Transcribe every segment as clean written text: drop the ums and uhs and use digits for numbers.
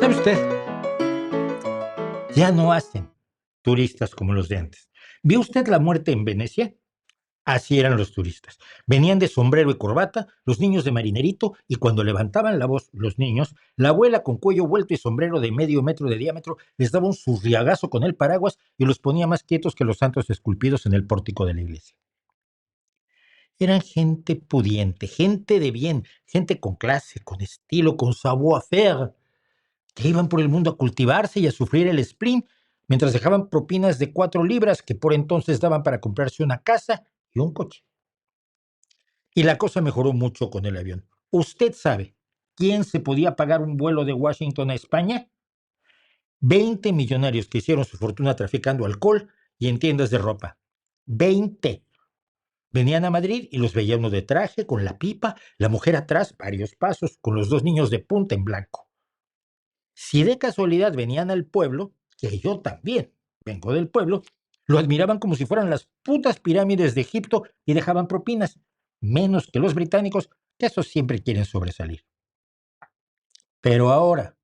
¿Sabe usted? Ya no hacen turistas como los de antes. ¿Vio usted la muerte en Venecia? Así eran los turistas. Venían de sombrero y corbata, los niños de marinerito, y cuando levantaban la voz los niños, la abuela con cuello vuelto y sombrero de medio metro de diámetro les daba un zurriagazo con el paraguas y los ponía más quietos que los santos esculpidos en el pórtico de la iglesia. Eran gente pudiente, gente de bien, gente con clase, con estilo, con savoir-faire, que iban por el mundo a cultivarse y a sufrir el spleen, mientras dejaban propinas de 4 libras que por entonces daban para comprarse una casa y un coche. Y la cosa mejoró mucho con el avión. ¿Usted sabe quién se podía pagar un vuelo de Washington a España? 20 millonarios que hicieron su fortuna traficando alcohol y en tiendas de ropa. 20. Venían a Madrid y los veía uno de traje, con la pipa, la mujer atrás, varios pasos, con los 2 niños de punta en blanco. Si de casualidad venían al pueblo, que yo también vengo del pueblo, lo admiraban como si fueran las putas pirámides de Egipto y dejaban propinas, menos que los británicos, que esos siempre quieren sobresalir. Pero ahora,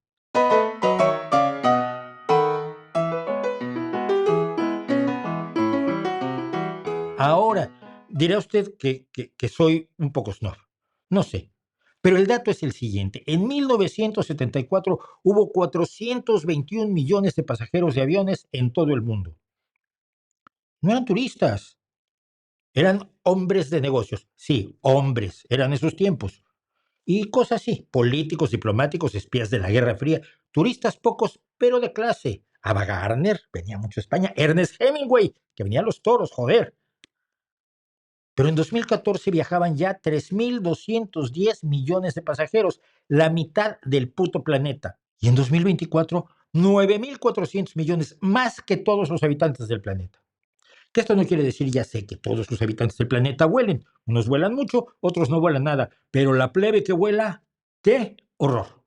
dirá usted que soy un poco snob. No sé. Pero el dato es el siguiente. En 1974 hubo 421 millones de pasajeros de aviones en todo el mundo. No eran turistas, eran hombres de negocios. Sí, hombres, eran esos tiempos. Y cosas así, políticos, diplomáticos, espías de la Guerra Fría, turistas pocos, pero de clase. Ava Gardner, venía mucho a España. Ernest Hemingway, que venía a los toros, joder. Pero en 2014 viajaban ya 3.210 millones de pasajeros, la mitad del puto planeta. Y en 2024, 9.400 millones, más que todos los habitantes del planeta. Que esto no quiere decir, ya sé, que todos los habitantes del planeta vuelen. Unos vuelan mucho, otros no vuelan nada. Pero la plebe que vuela, ¡qué horror!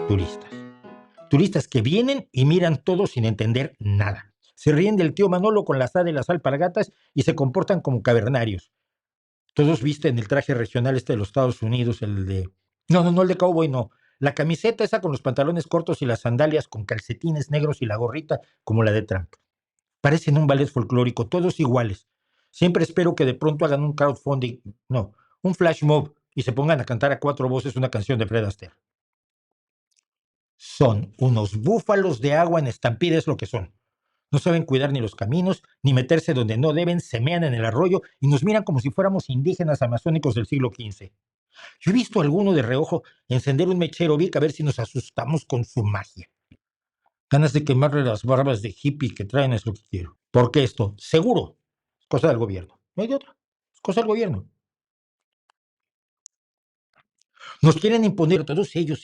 Turistas. Turistas que vienen y miran todo sin entender nada. Se ríen del tío Manolo con la sal y las alpargatas y se comportan como cavernarios. Todos visten el traje regional de los Estados Unidos, el de... No, el de cowboy no. La camiseta esa con los pantalones cortos y las sandalias con calcetines negros y la gorrita como la de Trump. Parecen un ballet folclórico, todos iguales. Siempre espero que de pronto hagan un crowdfunding, no, un flash mob y se pongan a cantar a 4 voces una canción de Fred Astaire. Son unos búfalos de agua en estampida, es lo que son. No saben cuidar ni los caminos, ni meterse donde no deben, se mean en el arroyo y nos miran como si fuéramos indígenas amazónicos del siglo XV. Yo he visto a alguno de reojo encender un mechero Vic a ver si nos asustamos con su magia. Ganas de quemarle las barbas de hippie que traen es lo que quiero. Porque esto, seguro, es cosa del gobierno. No hay de otra. Es cosa del gobierno. Nos quieren imponer todos ellos,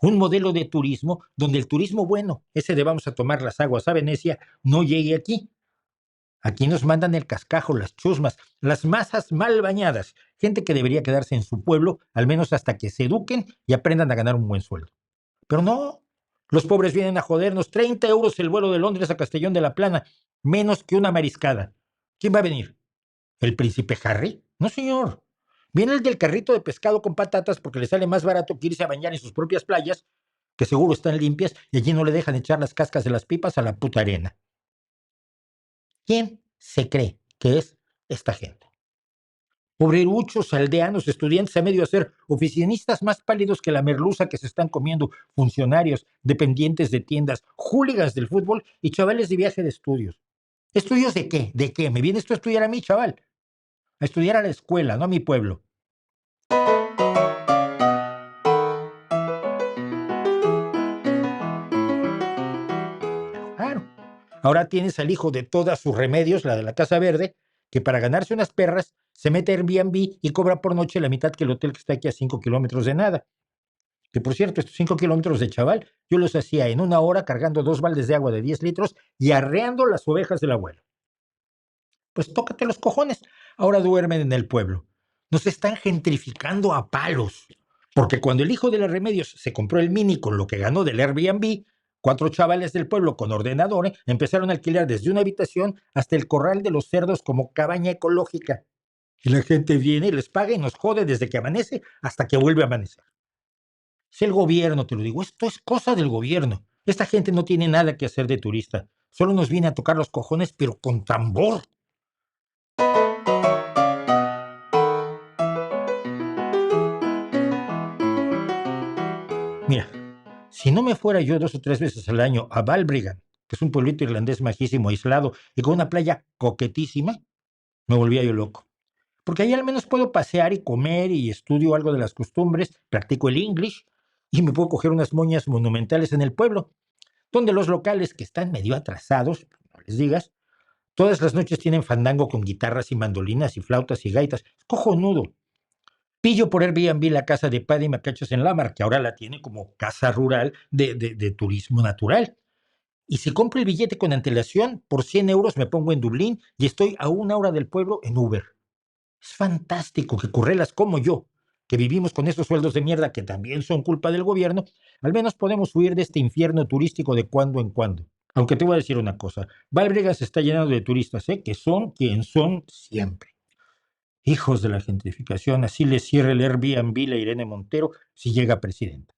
un modelo de turismo donde el turismo bueno, ese de vamos a tomar las aguas a Venecia, no llegue aquí. Aquí nos mandan el cascajo, las chusmas, las masas mal bañadas, gente que debería quedarse en su pueblo, al menos hasta que se eduquen y aprendan a ganar un buen sueldo. Pero no, los pobres vienen a jodernos. 30 euros el vuelo de Londres a Castellón de la Plana, menos que una mariscada. ¿Quién va a venir? ¿El príncipe Harry? No, señor. Viene el del carrito de pescado con patatas porque le sale más barato que irse a bañar en sus propias playas, que seguro están limpias y allí no le dejan echar las cascas de las pipas a la puta arena. ¿Quién se cree que es esta gente? Pobreruchos, aldeanos, estudiantes a medio hacer, oficinistas más pálidos que la merluza que se están comiendo, funcionarios, dependientes de tiendas, hooligans del fútbol y chavales de viaje de estudios. ¿Estudios de qué? ¿De qué? ¿Me vienes tú a estudiar a mí, chaval? A estudiar a la escuela, no a mi pueblo. Claro. Ahora tienes al hijo de todas sus remedios, la de la Casa Verde, que para ganarse unas perras se mete a Airbnb y cobra por noche la mitad que el hotel que está aquí a 5 kilómetros de nada. Que por cierto, estos 5 kilómetros de chaval, yo los hacía en una hora cargando 2 baldes de agua de 10 litros y arreando las ovejas del abuelo. Pues tócate los cojones. Ahora duermen en el pueblo. Nos están gentrificando a palos. Porque cuando el hijo de los Remedios se compró el Mini con lo que ganó del Airbnb, 4 chavales del pueblo con ordenador empezaron a alquilar desde una habitación hasta el corral de los cerdos como cabaña ecológica. Y la gente viene y les paga y nos jode desde que amanece hasta que vuelve a amanecer. Es el gobierno, te lo digo, esto es cosa del gobierno. Esta gente no tiene nada que hacer de turista. Solo nos viene a tocar los cojones, pero con tambor. Mira, si no me fuera yo 2 o 3 veces al año a Balbriggan, que es un pueblito irlandés majísimo, aislado y con una playa coquetísima, me volvía yo loco. Porque ahí al menos puedo pasear y comer y estudio algo de las costumbres, practico el English y me puedo coger unas moñas monumentales en el pueblo, donde los locales que están medio atrasados, no les digas, todas las noches tienen fandango con guitarras y mandolinas y flautas y gaitas. Es cojonudo. Pillo por Airbnb la casa de Paddy Macachos en Lamar, que ahora la tiene como casa rural de turismo natural. Y si compro el billete con antelación, por 100 euros me pongo en Dublín y estoy a 1 hora del pueblo en Uber. Es fantástico que currelas como yo, que vivimos con esos sueldos de mierda que también son culpa del gobierno, al menos podemos huir de este infierno turístico de cuando en cuando. Aunque te voy a decir una cosa, Valbrega se está llenando de turistas, que son quien son siempre. Hijos de la gentrificación, así le cierra el Airbnb a Irene Montero si llega presidenta.